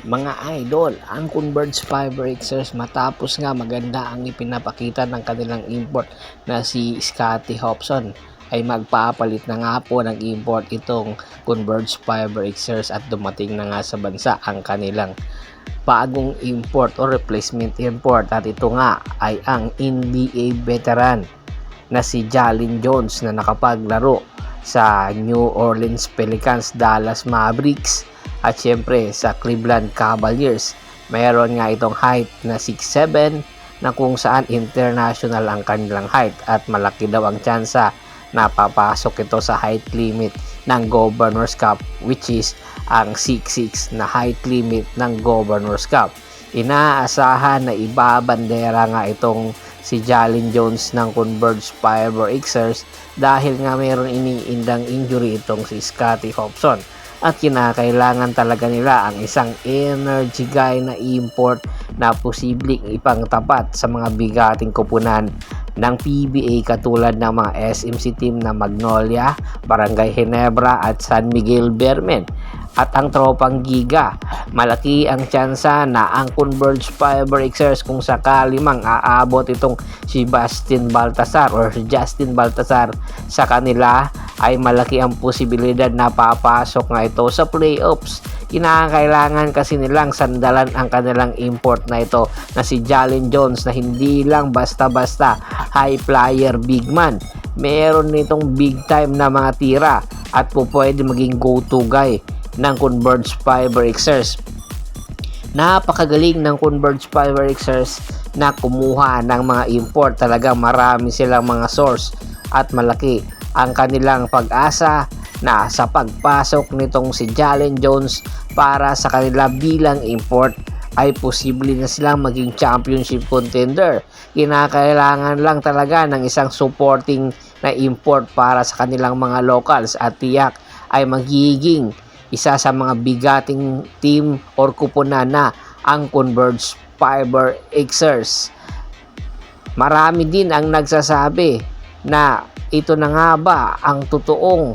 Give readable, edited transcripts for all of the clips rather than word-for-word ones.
Mga idol, ang Converge Fiber Xers matapos nga maganda ang ipinapakita ng kanilang import na si Scottie Hobson ay magpapalit na nga po ng import itong Converge Fiber Xers at dumating na nga sa bansa ang kanilang bagong import o replacement import at ito nga ay ang NBA veteran na si Jalen Jones na nakapaglaro sa New Orleans Pelicans, Dallas Mavericks at syempre sa Cleveland Cavaliers. Mayroon nga itong height na 6'7" na kung saan international ang kanilang height at malaki daw ang tsansa na papasok ito sa height limit ng Governor's Cup, which is ang 6'6" na height limit ng Governor's Cup. Inaasahan na ibabandera nga itong si Jalen Jones ng Converge Fiber Xers dahil nga mayroon iniindang injury itong si Scottie Hobson at kinakailangan talaga nila ang isang energy guy na import na posibleng ipangtapat sa mga bigating kupunan ng PBA katulad ng mga SMC team na Magnolia, Barangay Ginebra at San Miguel Beermen. At ang tropang Giga, malaki ang tsansa na ang Converge Fiber Xers kung sakali mang aabot itong si Justin Baltasar sa kanila ay malaki ang posibilidad na papasok nga ito sa playoffs. Kinakailangan kasi nilang sandalan ang kanilang import na ito na si Jalen Jones na hindi lang basta-basta high flyer big man. Meron nitong big time na mga tira at pwede maging go-to guy ng Converge Fiber Xers. Napakagaling ng Converge Fiber Xers na kumuha ng mga import. Talagang marami silang mga source at malaki ang kanilang pag-asa na sa pagpasok nitong si Jalen Jones para sa kanila bilang import ay posible na silang maging championship contender. Kinakailangan lang talaga ng isang supporting na import para sa kanilang mga locals at tiyak ay magiging isa sa mga bigating team or kupunan na ang Converge Fiber Xers. Marami din ang nagsasabi na ito na nga ba ang totoong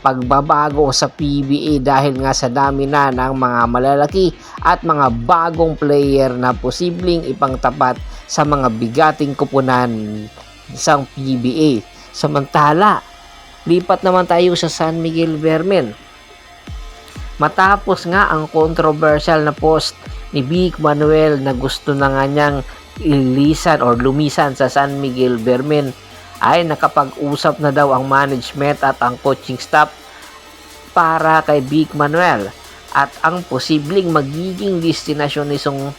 pagbabago sa PBA dahil nga sa dami na ng mga malalaki at mga bagong player na posibleng ipangtapat sa mga bigating kupunan sa PBA. Samantala, lipat naman tayo sa San Miguel Beermen. Matapos nga ang controversial na post ni Vic Manuel na gusto na nga niyang lumisan sa San Miguel Beermen ay nakapag-usap na daw ang management at ang coaching staff para kay Vic Manuel at ang posibleng magiging destinasyon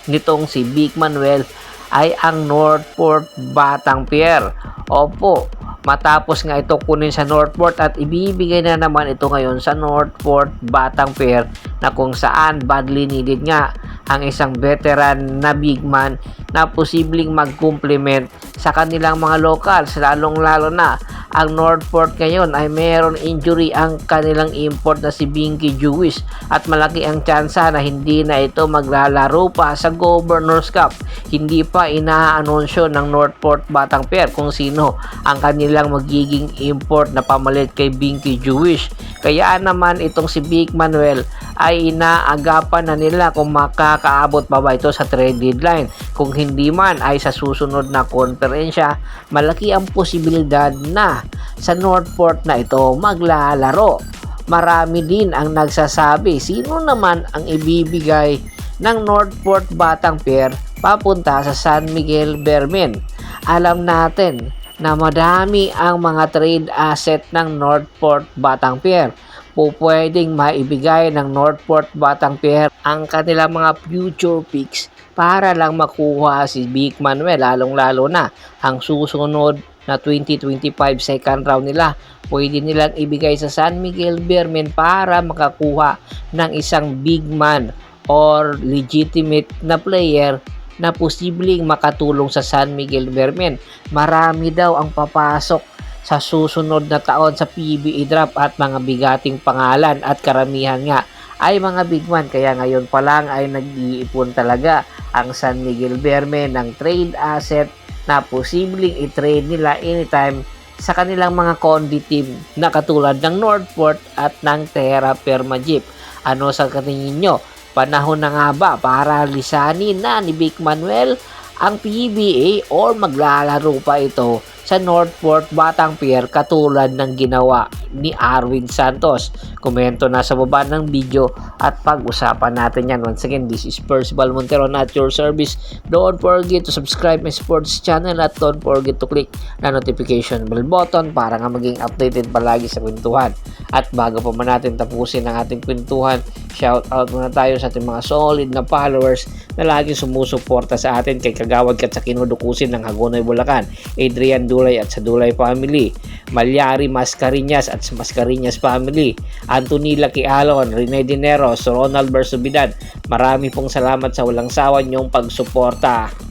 nitong si Vic Manuel ay ang Northport Batanguer. Opo, matapos nga ito kunin sa Northport at ibibigay na naman ito ngayon sa Northport Batanguer na kung saan badly needed nga ang isang veteran na big man na posibleng mag-complement sa kanilang mga locals, lalong-lalo na ang Northport ngayon ay mayroon injury ang kanilang import na si Binky Jewish at malaki ang tsansa na hindi na ito maglalaro pa sa Governor's Cup. Hindi pa inaanunsyo ng Northport Batanguer kung sino ang kanilang magiging import na pamalit kay Binky Jewish. Kaya naman itong si Vic Manuel ay inaagapan na nila kung makakaabot pa ba ito sa trade deadline. Kung hindi man ay sa susunod na konferensya, malaki ang posibilidad na sa Northport na ito maglalaro. Marami din ang nagsasabi sino naman ang ibibigay ng Northport Batanguer papunta sa San Miguel Beermen. Alam natin na madami ang mga trade asset ng Northport Batanguer. Pwedeng maibigay ng Northport Batanguer ang kanilang mga future picks para lang makuha si Vic Manuel, lalong-lalo na ang susunod na 2025 second round nila. Pwede nilang ibigay sa San Miguel Beermen para makakuha ng isang big man or legitimate na player na posibleng makatulong sa San Miguel Beermen. Marami daw ang papasok sa susunod na taon sa PBA draft at mga bigating pangalan at karamihan nga ay mga big man. Kaya ngayon pa lang ay nag-iipon talaga ang San Miguel Beermen ng trade asset na posibleng i-trade nila anytime sa kanilang mga condi team na katulad ng Northport at ng Terra Firma Jeep. Ano sa katingin nyo? Panahon na nga ba para lisanin na ni Vic Manuel ang PBA or maglalaro pa ito sa Northport Batang Pier katulad ng ginawa ni Arwin Santos? Komento na sa baba ng video at pag-usapan natin yan. Once again, this is Percival Montero at your service. Don't forget to subscribe my sports channel at don't forget to click na notification bell button para nga maging updated palagi sa kwentuhan. At bago pa man natin tapusin ang ating kwentuhan, shout out muna tayo sa ating mga solid na followers na laging sumusuporta sa atin kay Kagawad Kat sa kinudukusin ng Hagonoy, Bulacan, Adrian Dulay at sa Dulay Family, Malyari Mascarinas at sa Mascarinas Family, Anthony Laquialon, Rene Dineros, Ronald Bersubidad. Marami pong salamat sa walang sawa niyong pagsuporta.